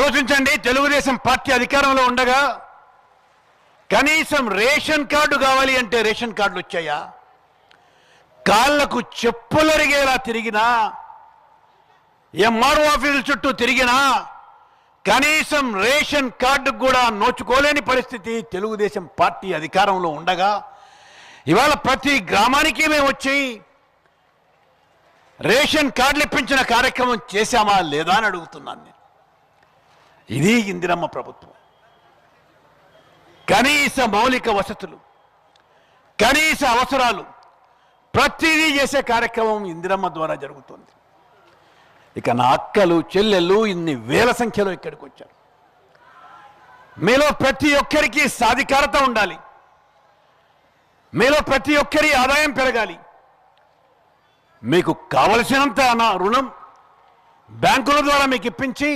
ఆలోచించండి. తెలుగుదేశం పార్టీ అధికారంలో ఉండగా కనీసం రేషన్ కార్డు కావాలి అంటే రేషన్ కార్డులు వచ్చాయా? కాళ్లకు చెప్పులరిగేలా తిరిగినా, ఎంఆర్ఓ ఆఫీసుల చుట్టూ తిరిగినా కనీసం రేషన్ కార్డు కూడా నోచుకోలేని పరిస్థితి తెలుగుదేశం పార్టీ అధికారంలో ఉండగా ఇవాళ ప్రతి గ్రామానికి మేము వచ్చి రేషన్ కార్డులు ఇప్పించిన కార్యక్రమం చేశామా లేదా అని అడుగుతున్నాను నేను. ఇది ఇందిరమ్మ ప్రభుత్వం. కనీస మౌలిక వసతులు, కనీస అవసరాలు ప్రతిదీ చేసే కార్యక్రమం ఇందిరమ్మ ద్వారా జరుగుతుంది. ఇక నా అక్కలు చెల్లెళ్ళు ఇన్ని వేల సంఖ్యలో ఇక్కడికి వచ్చారు. మీలో ప్రతి ఒక్కరికి సాధికారత ఉండాలి. మీలో ప్రతి ఒక్కరి ఆదాయం పెరగాలి. మీకు కావలసినంత రుణం బ్యాంకుల ద్వారా మీకు ఇప్పించి